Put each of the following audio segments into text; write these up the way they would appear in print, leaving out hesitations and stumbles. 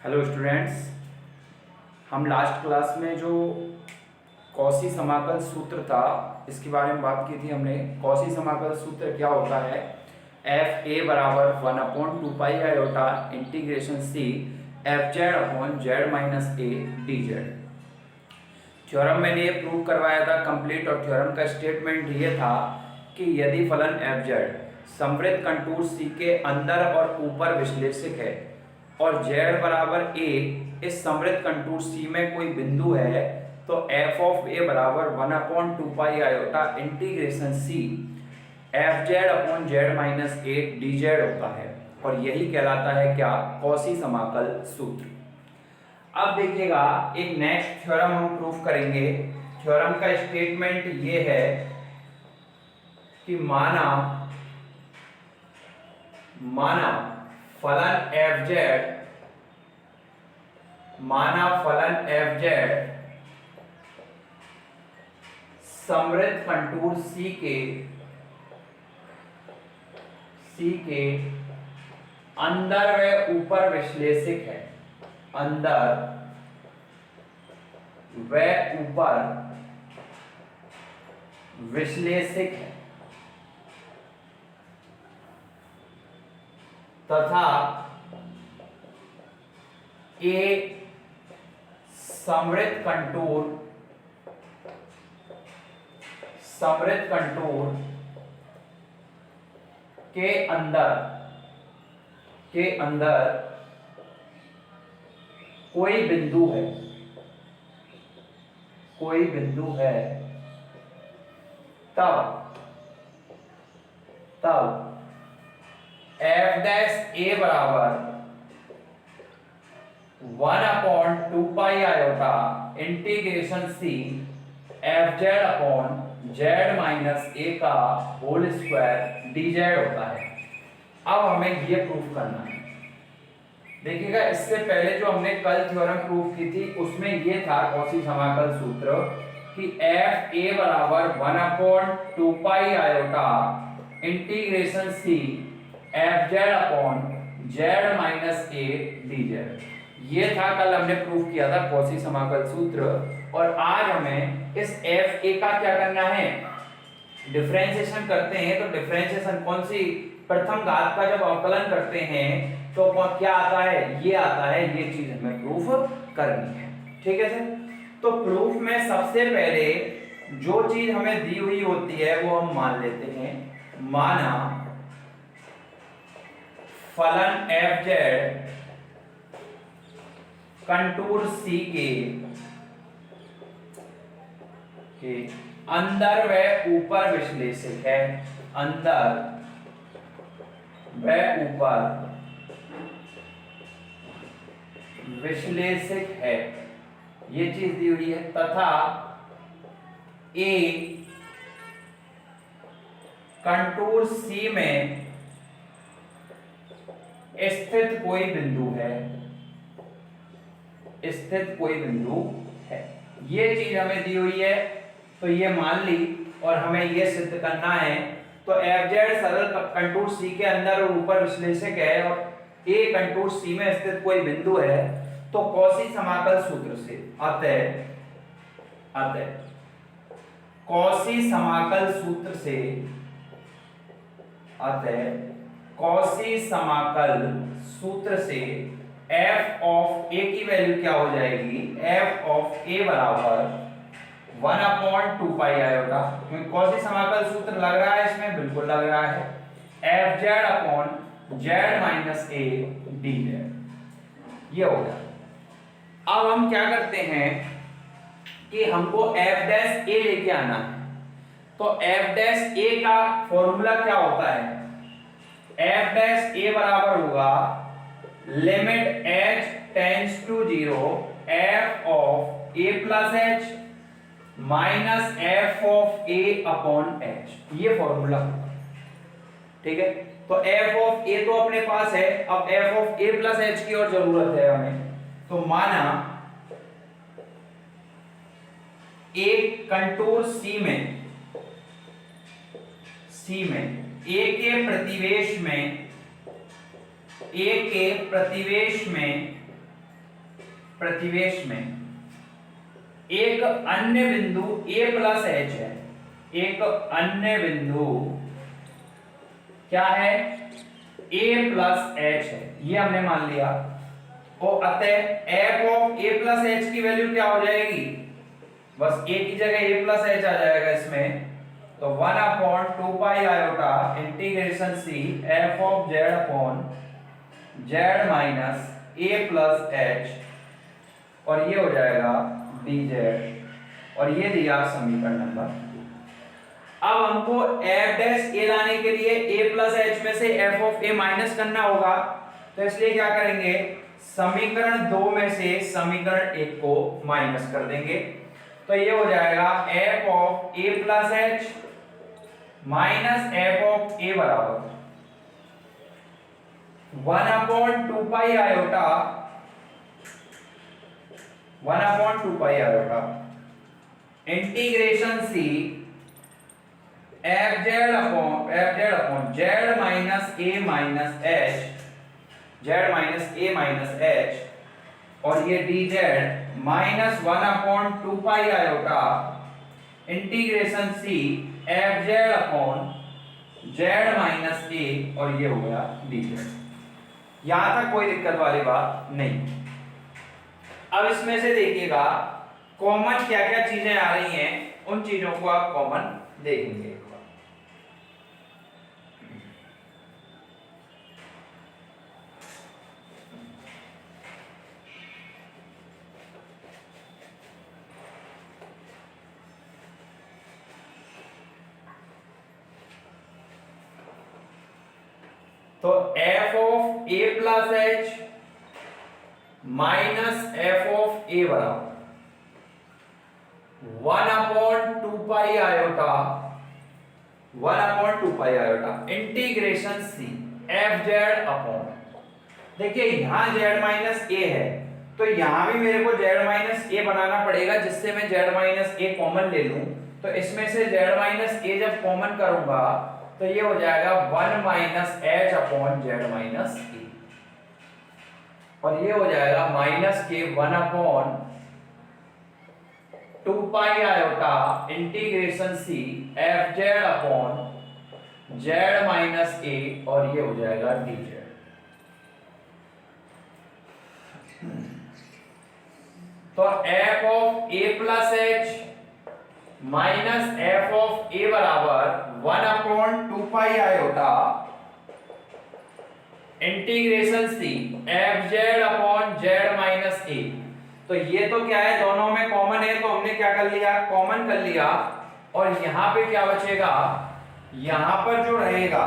Hello students, हम last class में जो कॉची समाकल सूत्र था इसके बारे में बात की थी हमने। कॉची समाकल सूत्र क्या होता है? एफ ए बराबर 1/2 pi integration C F Z upon Z minus A D Z. Theorem मैंने ये प्रूव करवाया था कंप्लीट, और थ्योरम का स्टेटमेंट ये था कि यदि फलन एफ जेड समवृत्त कंटूर सी के अंदर और ऊपर विश्लेषिक है और z बराबर a इस समवृत्त कंटूर C में कोई बिंदु है, तो f ऑफ a बराबर 1/2 pi iota integration C F Z upon Z minus A D Z होता है, और यही कहलाता है क्या? कॉची समाकल सूत्र। अब देखिएगा, एक नेक्स्ट थ्योरम हम प्रूफ करेंगे। थ्योरम का स्टेटमेंट ये है कि माना फलन एफ जेड समवृत्त कंटूर C के अंदर व ऊपर विश्लेषिक है, अंदर व ऊपर विश्लेषिक है, तथा ए समवृत्त कंटूर के अंदर कोई बिंदु है, तब एफ डैश ए बराबर 1/2 pi iota integration C F Z upon Z minus A का होल स्क्वायर डी जेड होता है। अब हमें ये प्रूफ करना है। देखिएगा, इससे पहले जो हमने कल थ्योरम प्रूफ की थी उसमें ये था कॉची समाकल सूत्र कि एफ ए बराबर 1/2 pi iota integration C F Z upon Z minus A D Z. ये था कल हमने प्रूफ किया था कॉची समाकल सूत्र, और आज हमें इस एफ ए का क्या करना है? डिफरेंशिएशन करते हैं। तो डिफरेंशिएशन कौन सी? प्रथम घात का जब अवकलन करते हैं तो क्या आता है? ये आता है। ये चीज हमें प्रूफ करनी है, ठीक है सर। तो प्रूफ में सबसे पहले जो चीज हमें दी हुई होती है वो हम मान लेते हैं। माना फलन एफ जेड कंटूर सी के अंदर व ऊपर विश्लेषिक है, अंदर व ऊपर विश्लेषिक है, ये चीज दी हुई है, तथा ए कंटूर सी में स्थित कोई बिंदु है, ये चीज हमें दी हुई है। तो ये मान ली, और हमें ये सिद्ध करना है। तो एफ जेड सरल कंटूर सी के अंदर और ऊपर विश्लेषक है, और ए कंटूर सी में स्थित कोई बिंदु है। तो कॉची समाकल सूत्र से अतः कॉची समाकल सूत्र से एफ ऑफ ए की वैल्यू क्या हो जाएगी? एफ ऑफ ए बराबर 1/2 पाई आयोटा, क्योंकि कॉची समाकल सूत्र लग रहा है इसमें, बिल्कुल लग रहा है, F Z upon Z minus A D Z. ये हो गया। अब हम क्या करते हैं कि हमको एफ डैश ए लेके आना है। तो एफ डैश ए का फॉर्मूला क्या होता है? एफ डैश ए बराबर होगा limit h tends to 0 F of A plus H minus F of A upon H. ये फॉर्मूला, ठीक है। तो एफ ऑफ ए तो अपने पास है, अब F of A plus H की और जरूरत है हमें। तो माना एक कंटूर सी में ए के प्रतिवेश में प्रतिवेश में एक अन्य बिंदु a प्लस एच है, एक अन्य बिंदु क्या है, a प्लस एच है, ये हमने मान लिया। और अतः f of a plus H की वैल्यू क्या हो जाएगी, बस a की जगह a प्लस एच आ जाएगा इसमें, तो 1/2 iota integration c f of z upon z minus a plus H, और ये हो जाएगा dz, और ये दिया समीकरण नंबर 2। अब हमको f डैश a लाने के लिए a प्लस एच में से f ऑफ a माइनस करना होगा, तो इसलिए क्या करेंगे, समीकरण 2 में से समीकरण 1 को माइनस कर देंगे, तो ये हो जाएगा f of a plus H minus f of a बराबर 1/2 iota 1/2 iota integration c fz upon z minus a minus h, z minus a minus h, और ये dz minus 1/2 iota integration c fz upon z minus a, और ये हो गया dz। यहां तक कोई दिक्कत वाली बात नहीं। अब इसमें से देखिएगा कॉमन क्या क्या चीजें आ रही हैं, उन चीजों को आप कॉमन देखेंगे। तो f of a plus H minus f of a बराबर 1/2 iota 1/2 iota integration c f z upon, देखिए यहां z माइनस a है, तो यहां भी मेरे को z माइनस a बनाना पड़ेगा, जिससे मैं z माइनस a कॉमन ले लूं। तो इसमें से z माइनस a जब कॉमन करूंगा तो ये हो जाएगा 1 minus H upon z minus a, और ये हो जाएगा माइनस के 1/2 iota integration c f z upon z minus a, और ये हो जाएगा dz। तो f of a plus H minus f of a बराबर 1/2 iota integration c f z upon z minus a। तो ये तो क्या है, दोनों में कॉमन है, तो हमने क्या कर लिया, कॉमन कर लिया, और यहां पे क्या बचेगा, यहां पर जो रहेगा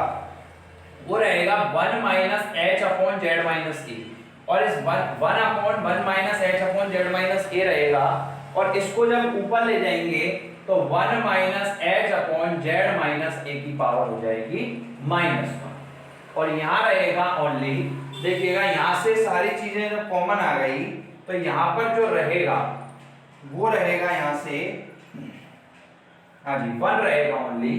वो रहेगा 1 minus H upon Z minus A, और इस 1 upon 1 minus H upon Z minus A रहेगा, और इसको जब ऊपर ले जाएंगे तो 1 minus H upon Z minus A की पावर हो जाएगी -1, और यहां रहेगा ओनली, देखिएगा यहां से सारी चीजें जो कॉमन आ गई, तो यहां पर जो रहेगा वो रहेगा यहां से, हाँ जी 1 रहेगा ओनली,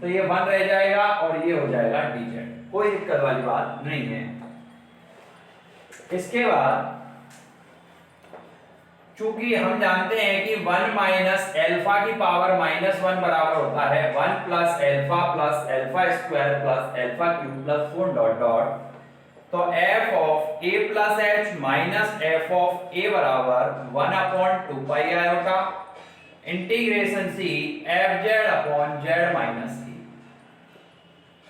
तो ये 1 रह जाएगा और ये हो जाएगा dz, कोई दिक्कत वाली बात नहीं है। इसके बाद चूंकि हम जानते हैं कि 1 माइनस एल्फा की पावर -1 बराबर होता है 1 plus alpha square plus alpha cube plus 4 dot dot, तो f of a plus H minus f of a बराबर 1/2 iota integration c f z upon z minus e,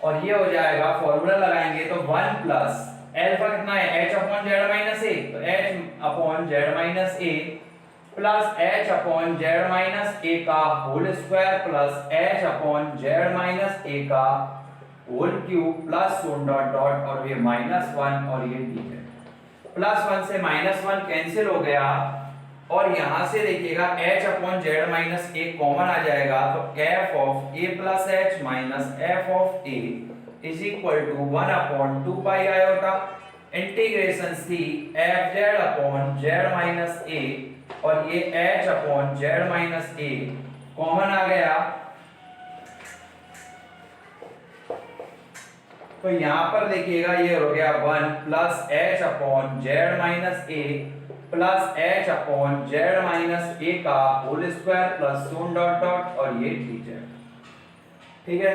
और ये हो जाएगा, फॉर्मूला लगाएंगे तो 1 प्लस एल्फा कितना है h upon z minus a, तो h upon z minus a plus h upon z minus a का whole square plus h upon z minus a का whole cube plus 1 dot dot, और ये -1 और ये dz, +1 से -1 कैंसिल हो गया, और यहां से देखिएगा h upon z minus a common आ जाएगा, तो f of a plus h minus f of a is equal to 1/2 iota integration c f z upon z minus a, और ये h upon z minus a common आ गया, तो यहां पर देखिएगा ये हो गया 1 plus h upon z minus a plus H upon Z minus A का whole square plus so on dot dot और ये dz। ठीक है,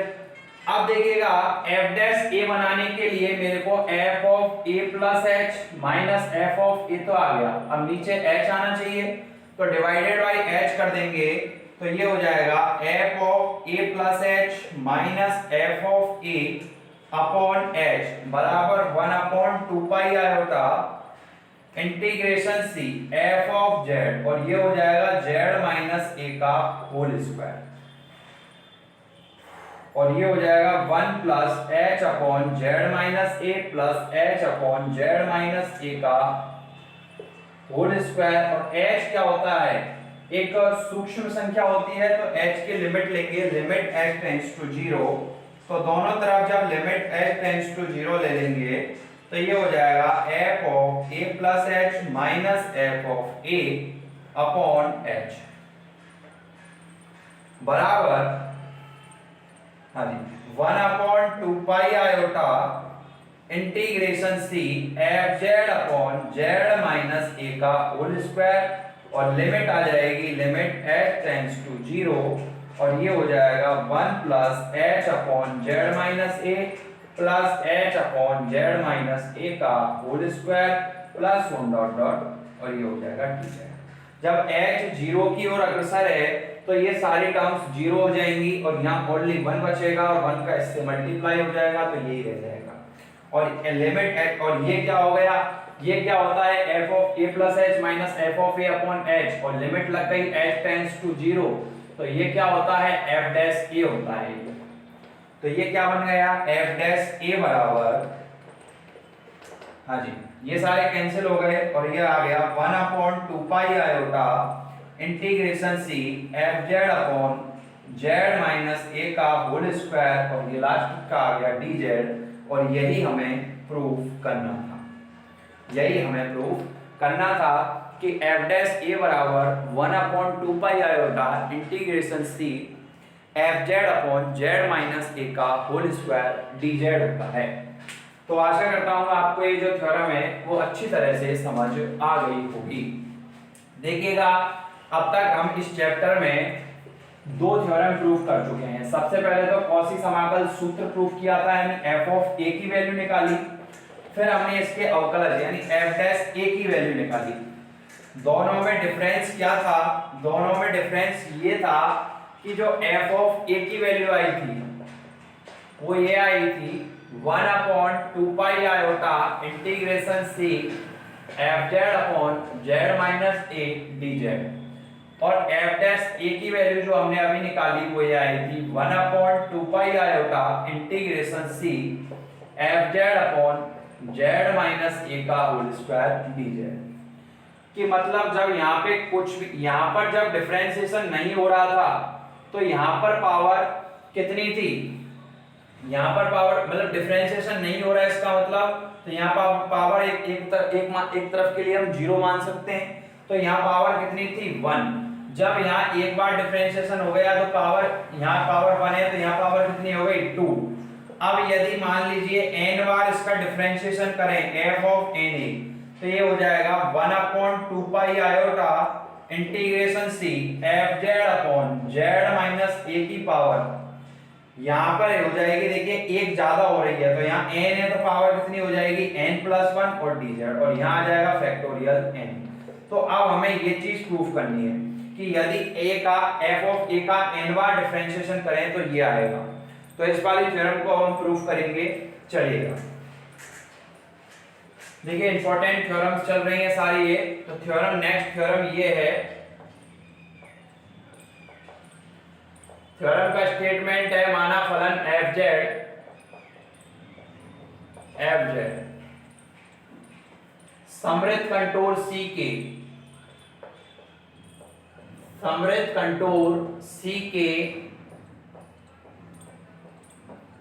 अब देखिएगा f डैश a बनाने के लिए मेरे को f of a plus H minus f of a तो आ गया, अब नीचे h आना चाहिए तो डिवाइडेड बाय h कर देंगे तो ये हो जाएगा f of a plus H minus f of a upon h बराबर 1 upon 2 pi iota integration c f of z और ये हो जाएगा z माइनस a का होल स्क्वायर और ये हो जाएगा 1 plus H upon Z minus A plus H upon Z minus A का होल स्क्वायर। और h क्या होता है, एक सूक्ष्म संख्या होती है तो h की लिमिट लेंगे, लिमिट h टेंड्स टू 0, तो दोनों तरफ जब लिमिट h टेंड्स टू 0 ले लेंगे तो ये हो जाएगा f of a plus H minus f of a upon h बराबर हाँ जी 1 upon 2 pi iota integration c F Z upon Z minus A का होल स्क्वायर और लिमिट आ जाएगी लिमिट h टेंड्स टू 0 और ये हो जाएगा 1 plus H upon Z minus A plus H upon Z minus A का whole square plus 1 dot dot और ये हो जाएगा dz। जब h 0 की ओर अग्रसर है तो ये सारी टर्म्स 0 हो जाएंगी और यहाँ ओनली 1 बचेगा और 1 का इससे मल्टीप्लाई हो जाएगा तो यही रह जाएगा और लिमिट h और ये क्या हो गया, ये क्या होता है f of a plus H minus f of a upon h और लिमिट लग गई h टेंड्स टू 0 तो ये क्या होता है f डैश a होता है। तो ये क्या बन गया f डैश a बराबर हाँ जी ये सारे कैंसिल हो गए और ये आ गया 1 upon 2 pi iota integration c F Z upon Z minus A का होल स्क्वायर और ये लास्ट का आ गया dz और यही हमें प्रूफ करना था, यही हमें प्रूफ करना था कि एफ डैश ए बराबर 1 upon 2 pi iota integration c F Z upon Z minus A का होल स्क्वायर dz होता है। तो आशा करता हूँ आपको ये जो थ्योरम है वो अच्छी तरह से समझ आ गई होगी। देखिएगा अब तक हम इस चैप्टर में 2 थ्योरम प्रूफ कर चुके हैं। सबसे पहले तो कॉची समाकल सूत्र प्रूफ किया था यानी f ऑफ a की वैल्यू निकाली, फिर हमने इसके अवकलज यानी f डैश a की वैल्यू निकाली। दोनों में डिफरेंस क्या था, दोनों में डिफरेंस ये था कि जो f ऑफ a की वैल्यू आई थी वो ये आई थी 1 upon 2 pi iota integration c F Z upon Z minus A dz और f डैश a की वैल्यू जो हमने अभी निकाली वो ये आई थी 1 upon 2 pi iota integration c F Z upon Z minus A का होल स्क्वायर dz। कि मतलब जब यहाँ पे कुछ भी यहाँ पर जब डिफरेंशिएशन नहीं हो रहा था तो यहाँ पर पावर कितनी थी, यहाँ पर पावर मतलब डिफरेंशिएशन नहीं हो रहा है इसका मतलब तो यहाँ पर पावर एक तरफ के लिए हम 0 मान सकते हैं तो यहाँ पावर कितनी थी 1। जब यहाँ एक बार डिफरेंशिएशन हो गया तो पावर यहाँ पावर 1 है तो यहाँ पावर कितनी हो गई 2। अब यदि मान लीजिए n बार इसका डिफरेंशिएशन करें f ऑफ na तो ये हो जाएगा 1 upon 2 pi iota integration c F Z upon Z minus a की पावर यहाँ पर हो जाएगी, देखिए एक ज्यादा हो रही है तो यहाँ n है तो पावर कितनी हो जाएगी n प्लस 1 और dz और यहाँ आ जाएगा फैक्टोरियल n। तो अब हमें ये चीज प्रूफ करनी है कि यदि a का f ऑफ a का n बार डिफरेंशिएशन करें तो ये आएगा। तो इस वाली थ्योरम को हम प्रूफ करेंगे, चलिएगा देखिए इंपॉर्टेंट थ्योरम्स चल रही है सारी ये। तो थ्योरम नेक्स्ट थ्योरम ये है, थ्योरम का स्टेटमेंट है माना फलन एफ जेड समृद्ध कंटूर C के समृद्ध कंटूर C के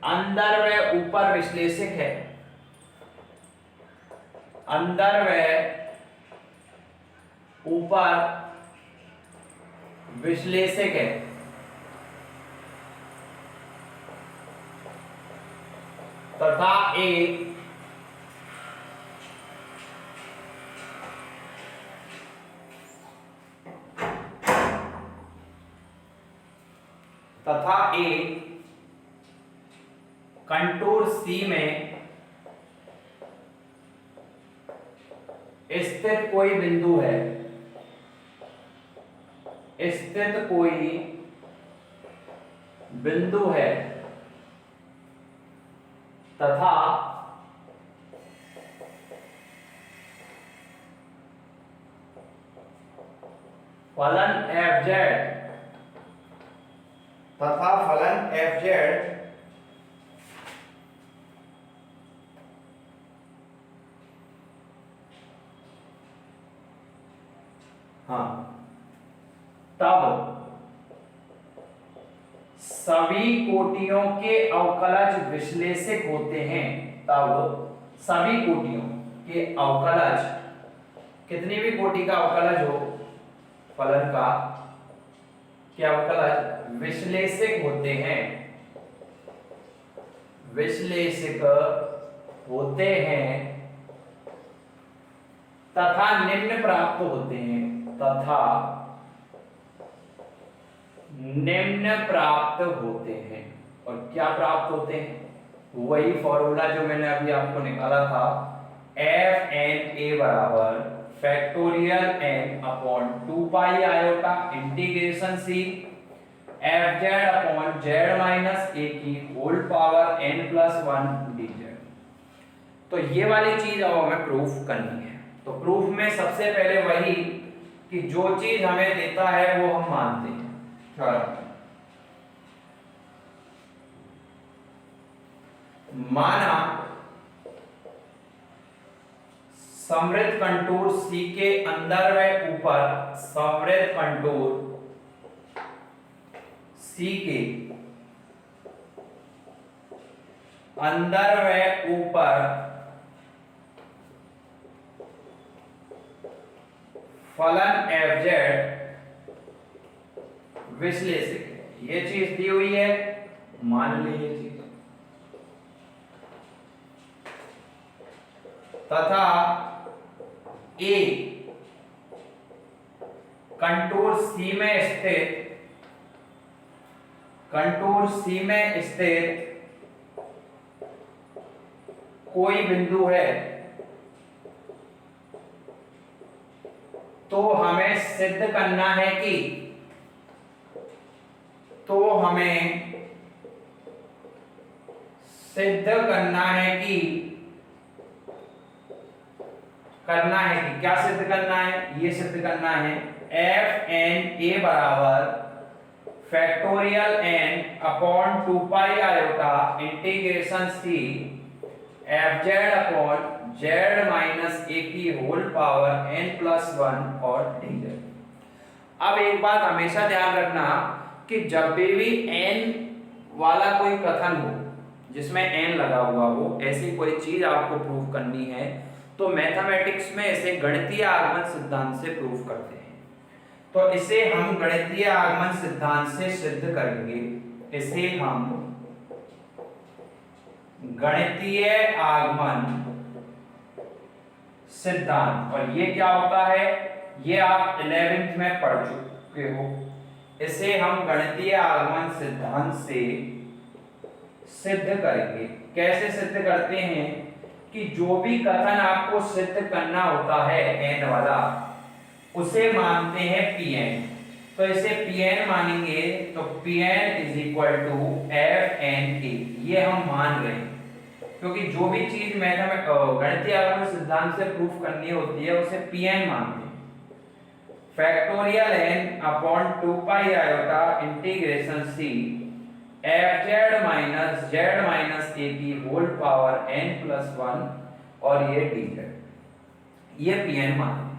अंदर व ऊपर विश्लेषक है, अंदर व ऊपर विश्लेषक है तथा एक तथा ए कंटूर सी में स्थित कोई बिंदु है, स्थित कोई बिंदु है तथा फलन fz हाँ तब सभी कोटियों के अवकलज विश्लेषक होते हैं। तब सभी कोटियों के अवकलज, कितनी भी कोटि का अवकलज हो फलन का, के अवकलज विश्लेषक होते हैं, विश्लेषक होते हैं तथा निम्न प्राप्त होते हैं, तथा निम्न प्राप्त होते हैं। और क्या प्राप्त होते हैं? वही फॉर्मूला जो मैंने अभी आपको निकाला था, एफ एन ए बराबर factorial N upon 2 pi iota integration C F Z upon Z minus A की whole power N plus 1 D Z. तो ये वाली चीज अब हमें प्रूफ करनी है। तो प्रूफ में सबसे पहले वही कि जो चीज हमें देता है वो हम मानते हैं। माना समृद्ध कंटूर सी के अंदर व ऊपर, समृद्ध कंटूर सी के अंदर व ऊपर फलन fz विश्लेषक है। ये चीज दी हुई है, मान ली ये चीज, तथा ए कंटूर सी में स्थित, कंटूर सी में स्थित कोई बिंदु है, तो हमें सिद्ध करना है कि, तो हमें सिद्ध करना है कि, क्या सिद्ध करना है? ये सिद्ध करना है एफ एन ए बराबर factorial N upon 2 pi iota integration C F Z upon Z minus A की होल पावर एन प्लस 1 और डी जेड। अब एक बात हमेशा ध्यान रखना कि जब भी n वाला कोई कथन हो जिसमें n लगा हुआ हो, ऐसी कोई चीज आपको प्रूफ करनी है, तो मैथमेटिक्स में इसे गणितीय आगमन सिद्धांत से प्रूफ करते हैं। तो इसे हम गणितीय आगमन सिद्धांत से सिद्ध करेंगे। इसे हम गणितीय आगमन सिद्धांत, और ये क्या होता है, ये आप 11th में पढ़ चुके हो। इसे हम गणितीय आगमन सिद्धांत से सिद्ध करेंगे। कैसे सिद्ध करते हैं कि जो भी कथन आपको सिद्ध करना होता है n वाला, उसे मानते हैं Pn। तो इसे Pn मानेंगे तो Pn is equal to F N A, ये हम मान रहे हैं, क्योंकि जो भी चीज गणितीय आगमन सिद्धांत से प्रूफ करनी होती है उसे Pn मानते हैं। Factorial n upon 2 pi iota integration C F Z minus Z minus A की होल पावर n प्लस 1 और ये डी जेड, ये Pn मानते हैं।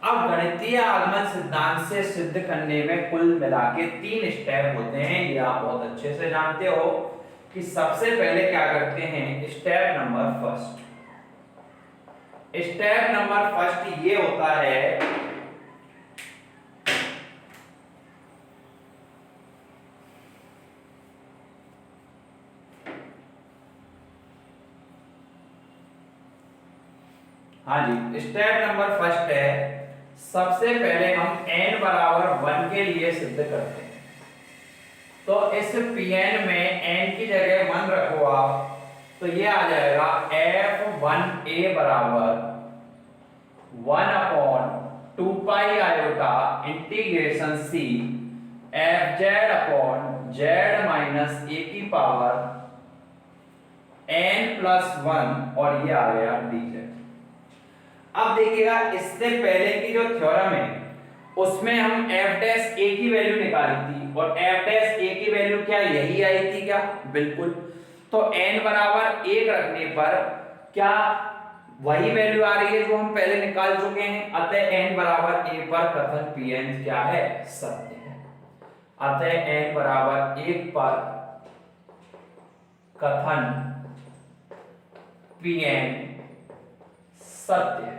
अब गणितीय आगमन सिद्धांत से सिद्ध करने में कुल मिला के 3 स्टेप होते हैं। ये आप बहुत अच्छे से जानते हो कि सबसे पहले क्या करते हैं, step number first. Step number first ये होता है हाँ जी, स्टेप नंबर फर्स्ट है, सबसे पहले हम n बराबर 1 के लिए सिद्ध करते हैं। तो इस Pn में n की जगह 1 रखो आप, तो ये आ जाएगा F1a बराबर 1/2 pi iota integration c fz upon z minus a की पावर n+1 और ये आ गया dz। अब देखिएगा इससे पहले की जो थ्योरम है उसमें हम f डैश a की वैल्यू निकाली थी और f डैश a की वैल्यू क्या यही आई थी क्या? बिल्कुल। तो n बराबर 1 रखने पर क्या वही वैल्यू आ रही है जो हम पहले निकाल चुके हैं। अतः n बराबर a पर कथन Pn क्या है? सत्य है। अतः n बराबर 1 पर कथन Pn सत्य है।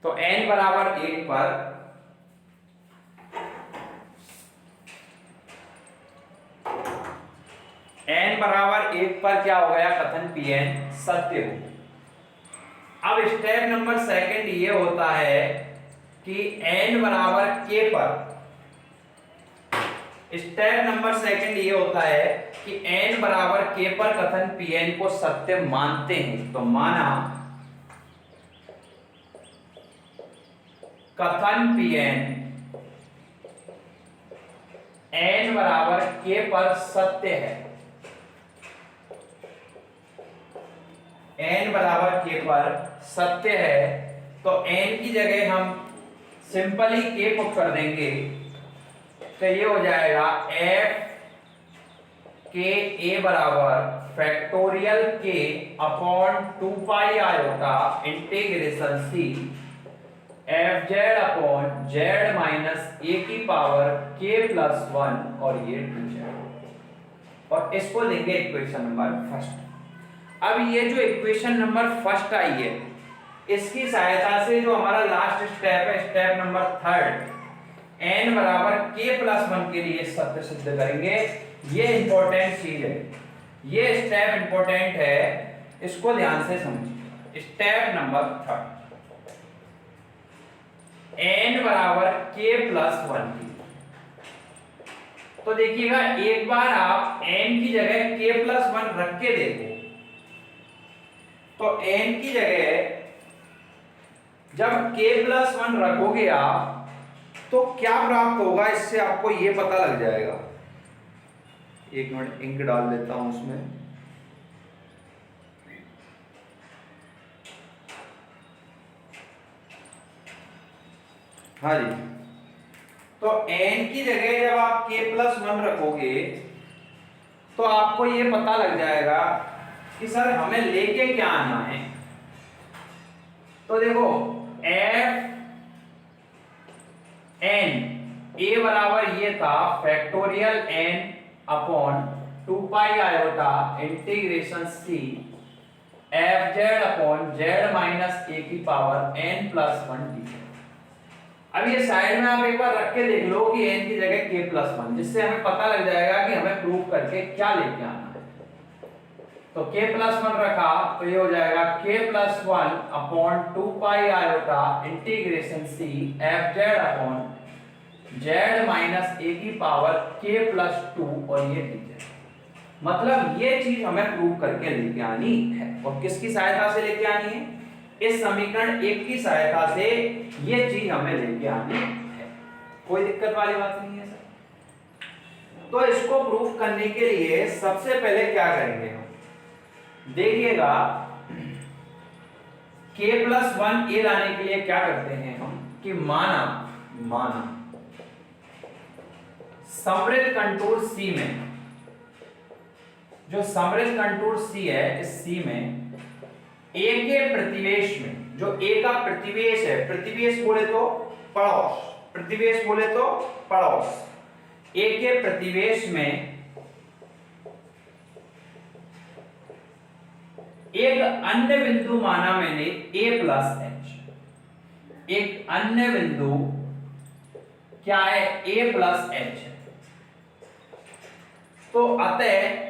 तो n बराबर 1 पर n बराबर 1 पर क्या हो गया? कथन Pn सत्य हो। अब स्टेप नंबर सेकंड ये होता है कि n बराबर k पर, स्टेप नंबर सेकंड ये होता है कि n बराबर k पर कथन Pn को सत्य मानते हैं। तो माना कथन Pn n बराबर k पर सत्य है, n बराबर k पर सत्य है, तो n की जगह हम सिंपली k पुट कर देंगे, तो ये हो जाएगा f के a बराबर factorial k upon 2 pi iota integration c fz upon z minus a की पावर k+1 और ये 2z, और इसको देंगे इक्वेशन नंबर फर्स्ट। अब ये जो इक्वेशन नंबर फर्स्ट आई है इसकी सहायता से जो हमारा लास्ट स्टेप है, स्टेप नंबर थर्ड, n बराबर k+1 के लिए सत्य सिद्ध करेंगे। ये इंपॉर्टेंट चीज है, ये स्टेप इंपॉर्टेंट है, इसको ध्यान से समझिए। स्टेप नंबर थर्ड, n बराबर k+1 की, तो देखिएगा एक बार आप n की जगह k+1 रख के देखो, तो n की जगह जब k+1 रखोगे आप तो क्या प्राप्त होगा इससे आपको ये पता लग जाएगा। एक मिनट इंक डाल देता हूं उसमें। हाँ जी, तो n की जगह जब आप k+1 रखोगे तो आपको ये पता लग जाएगा कि सर हमें लेके क्या आना है। तो देखो f n a बराबर ये था factorial n upon 2 pi iota integration c fz upon z minus a की पावर n+1 डी। अब ये साइड में आप एक बार रख के देख लो कि n की जगह k+1, जिससे हमें पता लग जाएगा कि हमें प्रूव करके क्या लेके आना है। तो k+1 रखा तो ये हो जाएगा k+1 upon 2 pi iota integration c fz upon z minus a की पावर k+2 और ये dz। मतलब ये चीज हमें प्रूव करके लेके आनी है, और किसकी सहायता से लेके आनी है? इस समीकरण 1 की सहायता से ये चीज हमें लेके आनी है। कोई दिक्कत वाली बात नहीं है सर। तो इसको प्रूफ करने के लिए सबसे पहले क्या करेंगे हम, देखिएगा k+1 a लाने के लिए क्या करते हैं हम कि माना समृद्ध कंटूर C में, जो समृद्ध कंटूर C है, इस C में A के प्रतिवेश में, जो A का प्रतिवेश है, प्रतिवेश बोले तो पड़ोस, प्रतिवेश बोले तो पड़ोस, A के प्रतिवेश में एक अन्य बिंदु माना मैंने a+h, एक अन्य बिंदु क्या है? a+h। तो अतः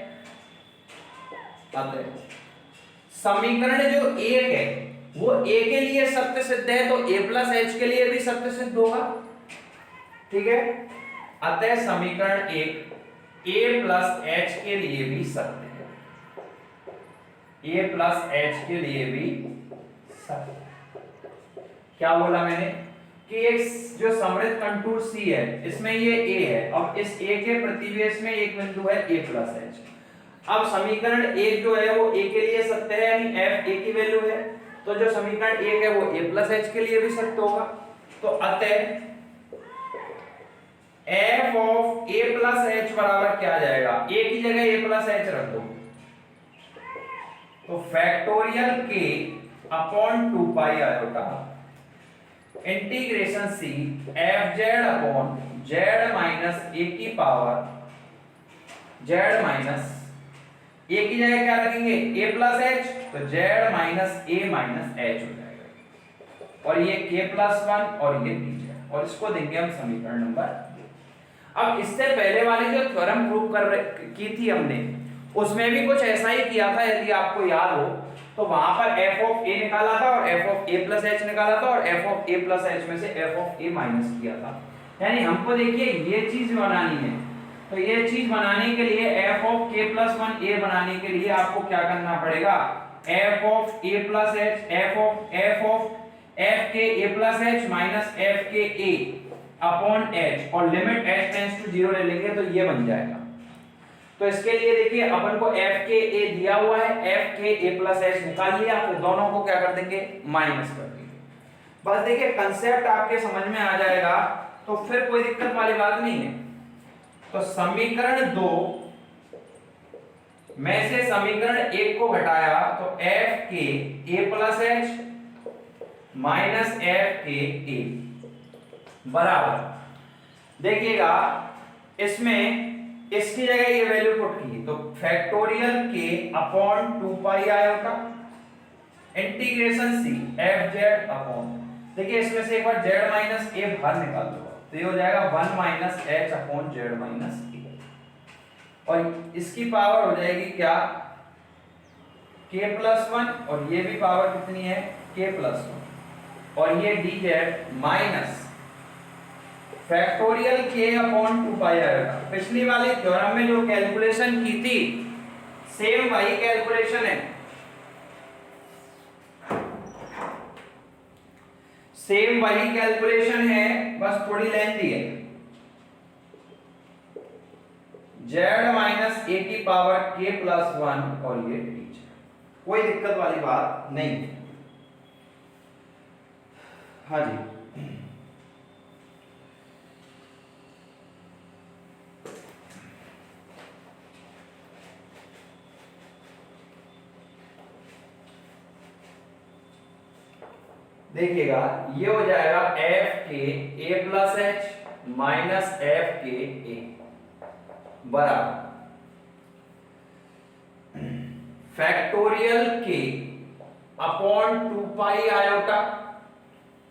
समीकरण जो 1 है वो a के लिए सत्य सिद्ध है, तो a+h के लिए भी सत्य सिद्ध होगा। ठीक है, अतः समीकरण 1 a प्लस एच के लिए भी सत्य है, a प्लस एच के लिए भी सत्य है। क्या बोला मैंने कि एक जो समृद्ध कंटूर C है इसमें ये a है, अब इस a के प्रतिवेश में एक बिंदु है a प्लस एच। अब समीकरण एक जो है वो a के लिए सत्य है, यानी f a की वैल्यू है, तो जो समीकरण एक है वो a प्लस एच के लिए भी सत्य होगा। तो अतः f of a plus H बराबर क्या आ जाएगा, a की जगह a प्लस एच रख दो, तो factorial k upon 2 pi iota integration c F Z upon Z minus A की पावर जेड माइनस ए की जगह क्या रखेंगे a प्लस एच, तो जेड माइनस ए माइनस एच हो जाएगा, और ये k प्लस 1 और ये dz, और इसको देंगे हम समीकरण नंबर। अब इससे पहले वाली जो थ्योरम प्रूव की थी हमने, उसमें भी कुछ ऐसा ही किया था, यदि आपको याद हो तो वहां पर f ऑफ a निकाला था और f of a plus H निकाला था, और f of a plus H में से f ऑफ a माइनस किया था। यानी हमको देखिए ये चीज बनानी है, तो ये चीज बनाने के लिए f of k plus 1 a बनाने के लिए आपको क्या करना पड़ेगा, f of a plus H f of f के a plus H minus f के a अपॉन h, और लिमिट h टेंड्स टू 0 ले लेंगे तो ये बन जाएगा। तो इसके लिए देखिए अपन को f के a दिया हुआ है, f के a प्लस h निकाल लिया, फिर दोनों को क्या कर देंगे माइनस कर देंगे। बस देखिए कंसेप्ट आपके समझ में आ जाएगा, तो फिर कोई दिक्कत वाली बात नहीं है। तो समीकरण 2 में से समीकरण 1 को घटाया तो f के a plus h minus f के a बराबर, देखिएगा इसमें इसकी जगह ये वैल्यू पुट की, तो factorial k upon 2 pi iota integration c f Z upon, देखिए इसमें से एक बार z माइनस a बाहर निकाल दो, तो ये हो जाएगा 1 minus h upon z minus a, और इसकी पावर हो जाएगी क्या k प्लस 1, और ये भी पावर कितनी है k प्लस 1, और ये dz minus factorial k upon 2 पाई आएगा। पिछली वाली थ्योरम में जो कैलकुलेशन की थी सेम वही कैलकुलेशन है, सेम वही कैलकुलेशन है, बस थोड़ी लेंथी है। z माइनस a की पावर k प्लस 1 और ये dz, कोई दिक्कत वाली बात नहीं। हाँ जी, देखिएगा ये हो जाएगा f के a plus H minus f के a बराबर factorial k upon 2 pi iota,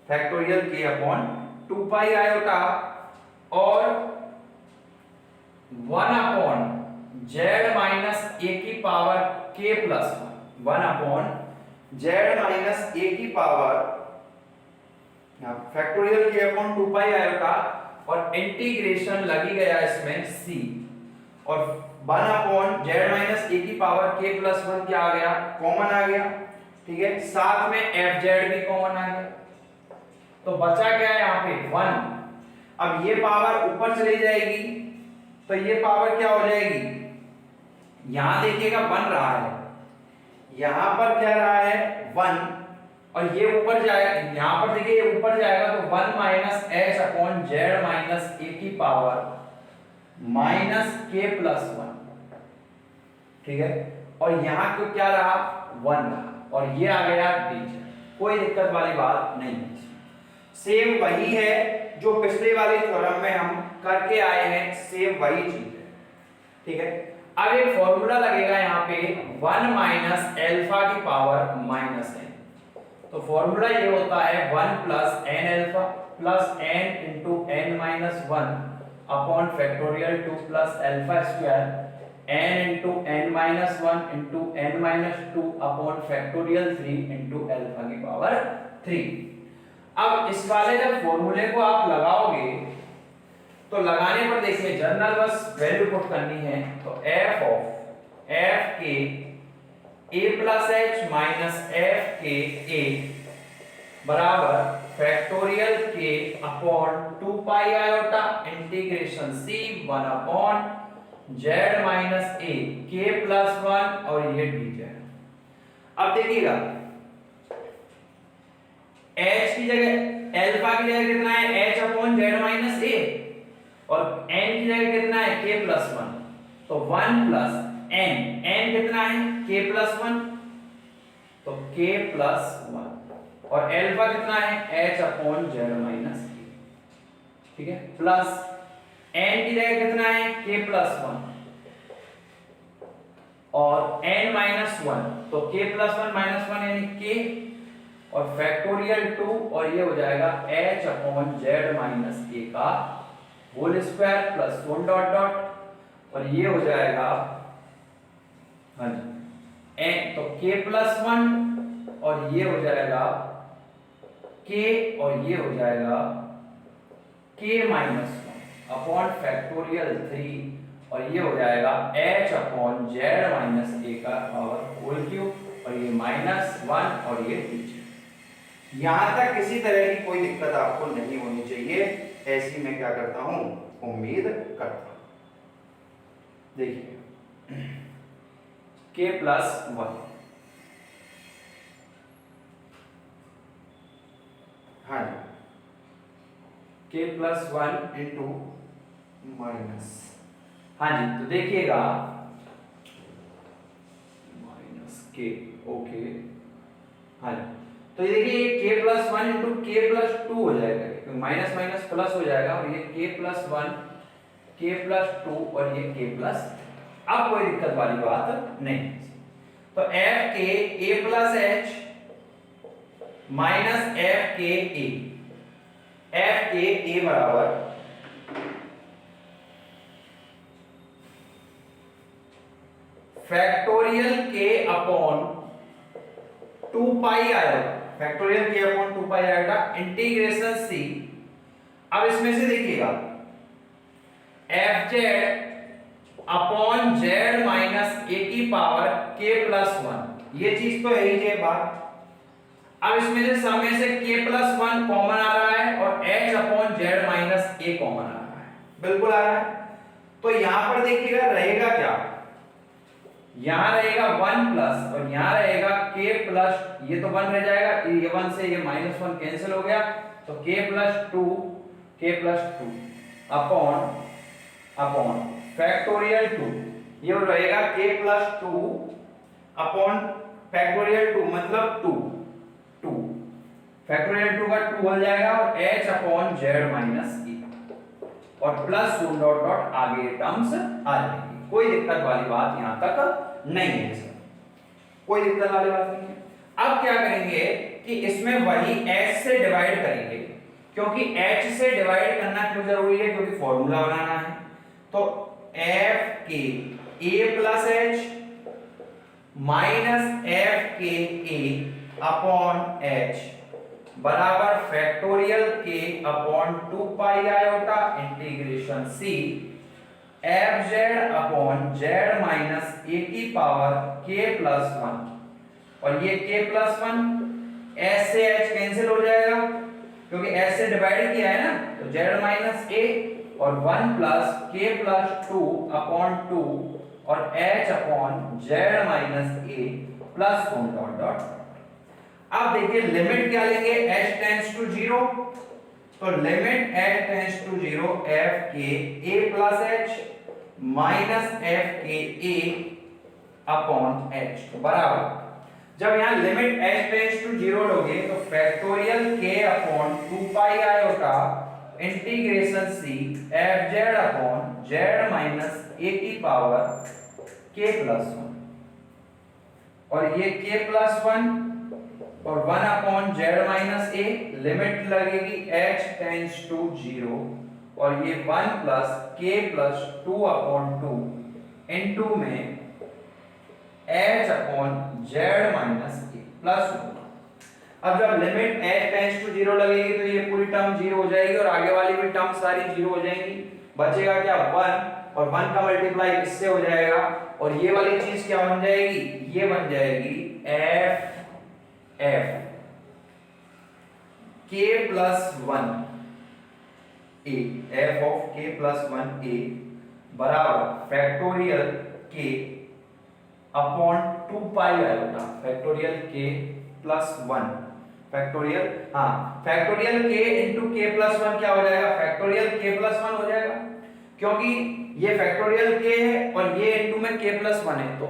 factorial k upon 2 pi iota, और 1 अपॉन z माइनस a की power k plus 1 upon z minus a की power factorial k upon 2 pi iota, और integration लगी गया इसमें c, और 1 अपॉन z माइनस a की power k plus 1 क्या आ गया कॉमन आ गया, ठीक है, साथ में f z भी कॉमन आ गया, तो बचा क्या है यहाँ पे 1। अब ये पावर ऊपर चली जाएगी तो ये पावर क्या हो जाएगी, यहां देखिएगा 1 रहा है, यहां पर क्या रहा है 1, और ये ऊपर जाएगा, यहां पर देखिए ये ऊपर जाएगा तो 1 minus h upon z minus a की पावर माइनस k प्लस 1, ठीक है, और यहां को क्या रहा 1 रहा, और ये आ गया dz, कोई दिक्कत वाली बात नहीं है। सेम वही है जो पिछले वाले थ्योरम में हम करके आए हैं, सेम वही चीज है, ठीक है। अब एक फॉर्मूला लगेगा यहाँ पे 1 माइनस एल्फा की पावर माइनस n, तो फॉर्मूला ये होता है 1 plus n alpha plus n into n minus 1 upon factorial 2 plus alpha square n into n minus 1 into n minus 2 upon factorial 3 into alpha की power 3। अब इस वाले जब फॉर्मूले को आप लगाओगे तो लगाने पर देखिए जनरल बस वैल्यू पुट करनी है, तो f ऑफ f के a plus H minus f के a बराबर फैक्टोरियल के upon 2 pi iota integration c 1 upon z minus a k plus 1 और ये dz। अब देखिएगा h की जगह अल्फा की जगह कितना है h upon z minus a और n की जगह कितना है k प्लस 1, तो 1 प्लस n कितना है k प्लस 1, तो k प्लस 1 और अल्फा कितना है h upon z minus a, ठीक है, प्लस n की जगह कितना है k प्लस 1 और n माइनस 1, तो k प्लस 1 माइनस 1 यानी k और फैक्टोरियल 2 और ये हो जाएगा h upon z minus a का whole square plus 1 dot dot और ये हो जाएगा हाँ जी n, तो k प्लस 1 और ये हो जाएगा k और ये हो जाएगा k माइनस 1 अपॉन फैक्टोरियल 3 और ये हो जाएगा h upon z minus a का पावर होल क्यूब और ये माइनस 1 और ये नीचे। यहां तक किसी तरह की कोई दिक्कत आपको नहीं होनी चाहिए, ऐसी मैं क्या करता हूं उम्मीद करता हूं। देखिए k प्लस 1 हाँ k प्लस 1 इंटू माइनस, हाँ जी, तो देखिएगा माइनस k, ओके हाँ जी, तो ये देखिए k plus 1 into k plus 2 हो जाएगा क्योंकि माइनस माइनस प्लस हो जाएगा और ये k प्लस 1 k प्लस 2 और ये k प्लस, अब कोई दिक्कत वाली बात नहीं। तो f के a plus h minus f के a, f के a बराबर factorial k upon 2 pi iota, factorial k upon 2 pi iota integration c। अब इसमें से देखिएगा fz upon z minus a की पावर k प्लस 1, ये चीज तो है ही ये बात। अब इसमें से सब में से k प्लस 1 कॉमन आ रहा है और h upon z minus a common आ रहा है, बिल्कुल आ रहा है। तो यहां पर देखिएगा रहेगा क्या, यहां रहेगा 1 प्लस और यहां रहेगा k प्लस, ये तो 1 रह जाएगा, ये 1 से ये माइनस 1 कैंसिल हो गया, तो k plus 2 upon upon factorial 2, ये रहेगा k प्लस 2 अपॉन फैक्टोरियल 2 मतलब 2 फैक्टोरियल 2 का 2 हो जाएगा और h upon z minus e और प्लस 1 डॉट डॉट आगे टर्म्स आ जाएंगे, कोई दिक्कत वाली बात यहां तक नहीं है सर, कोई दिक्कत वाली बात नहीं है। अब क्या करेंगे कि इसमें वही h से डिवाइड करेंगे, क्योंकि h से डिवाइड करना क्यों जरूरी है, क्योंकि फॉर्मूला बनाना है। तो f के a plus h minus f के a अपॉन h बराबर factorial k upon 2 pi iota integration c fz upon z minus a की पावर k प्लस 1 और ये k प्लस 1 s से h कैंसिल हो जाएगा क्योंकि s से डिवाइड किया है ना, तो z माइनस a और 1 प्लस k प्लस 2 अपॉन 2 और h upon z minus a plus 1 dot dot. अब देखिए लिमिट क्या लेंगे, h टेंड्स टू 0, तो limit h tends to 0 f के a plus h minus f के a अपॉन h बराबर, जब यहां लिमिट h टेंड्स टू 0 लोगे तो factorial k upon 2 pi iota integration c fz upon z minus a की power k plus 1 और ये k प्लस 1 और 1 upon z minus a, limit लगेगी h टेंड्स टू 0 और ये 1 plus k plus 2 upon 2 into में h upon z minus a plus 1। अब जब लिमिट h टेंड्स टू 0 लगेगी तो ये पूरी टर्म 0 हो जाएगी और आगे वाली भी टर्म सारी 0 हो जाएंगी, बचेगा क्या 1, और 1 का मल्टीप्लाई इससे हो जाएगा, और ये वाली चीज क्या बन जाएगी, ये बन जाएगी F k plus 1 a, F of k plus 1 a बराबर factorial k upon 2 pi iota, factorial k plus 1 factorial, हाँ factorial k into k plus 1 क्या हो जाएगा, फैक्टोरियल k प्लस 1 हो जाएगा, क्योंकि ये फैक्टोरियल k है और ये इंटू में k प्लस 1 है, तो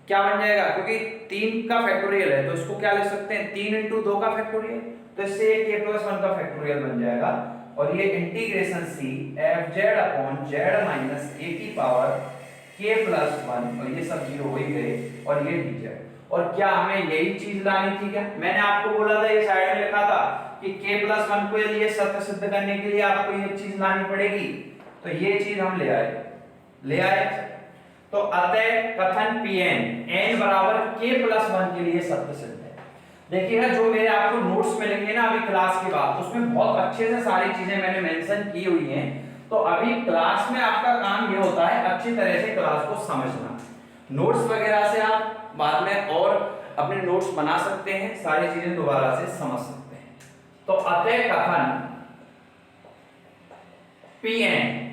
क्या बन जाएगा, क्योंकि 3 का फैक्टोरियल है तो इसको क्या लिख सकते हैं 3 इंटू 2 का फैक्टोरियल, तो इससे k प्लस 1 का फैक्टोरियल बन जाएगा, और ये integration c F Z upon Z minus A की पावर k प्लस 1, और ये सब जीरो हो ही गए, और ये dz, और क्या हमें यही चीज लानी थी क्या, मैंने आपको बोला था, ये साइड में लिखा था कि k प्लस 1 को ये सत्य सिद्ध करने के लिए आपको ये चीज लानी पड़ेगी, तो ये चीज हम ले आए। तो अतः कथन Pn n बराबर k प्लस 1 के लिए सत्य सिद्ध है। देखिएगा जो मेरे आपको नोट्स मिलेंगे ना अभी क्लास के बाद, उसमें बहुत अच्छे से सारी चीजें मैंने मेंशन की हुई हैं, तो अभी क्लास में आपका काम ये होता है अच्छी तरह से क्लास को समझना, नोट्स वगैरह से आप बाद में और अपने नोट्स बना सकते हैं, सारी चीजें दोबारा से समझ सकते हैं। तो अतः कथन Pn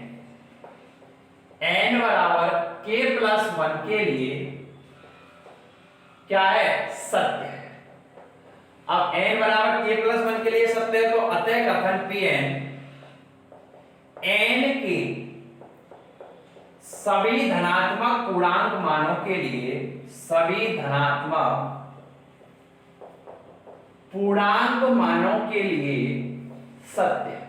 n बराबर k प्लस 1 के लिए क्या है, सत्य है। अब n बराबर k प्लस 1 के लिए सत्य है, तो अतः कथन Pn n के सभी धनात्मक पूर्णांक मानों के लिए, सभी धनात्मक पूर्णांक मानों के लिए सत्य है।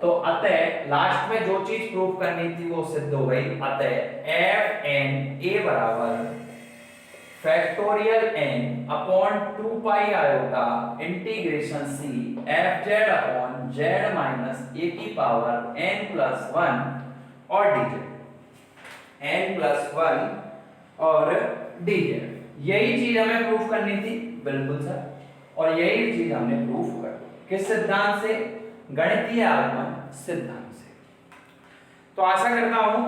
तो अतः लास्ट में जो चीज प्रूव करनी थी वो सिद्ध हो गई, अतः एफ एन ए बराबर factorial n upon 2 pi iota integration c F Z upon Z minus A की पावर n प्लस 1 और dz, n प्लस 1 और dz, यही चीज हमें प्रूफ करनी थी, बिल्कुल सर, और यही चीज हमने प्रूफ कर दी, किस सिद्धांत से, गणितीय आगमन सिद्धांत से। तो आशा करता हूं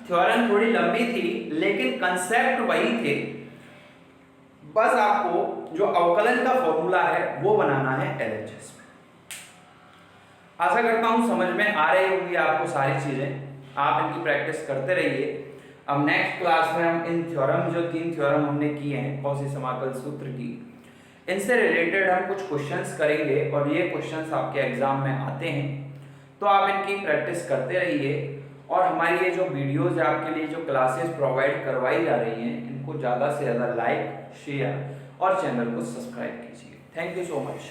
थ्योरम थोड़ी लंबी थी लेकिन कंसेप्ट वही थे, बस आपको जो अवकलन का फॉर्मूला है वो बनाना है एलएचएस में। आशा करता हूं समझ में आ रही होगी आपको सारी चीजें, आप इनकी प्रैक्टिस करते रहिए। अब नेक्स्ट क्लास में हम इन थ्योरम, जो 3 थ्योरम हमने किए हैं कौशी समाकल सूत्र की, इनसे रिलेटेड हम कुछ क्वेश्चंस करेंगे, और ये क्वेश्चंस आपके एग्जाम में आते हैं, तो आप इनकी प्रैक्टिस करते रहिए, और हमारी ये जो वीडियोस आपके लिए जो क्लासेस प्रोवाइड करवाई जा रही हैं, इनको ज़्यादा से ज़्यादा लाइक, शेयर और चैनल को सब्सक्राइब कीजिए। Thank you so much.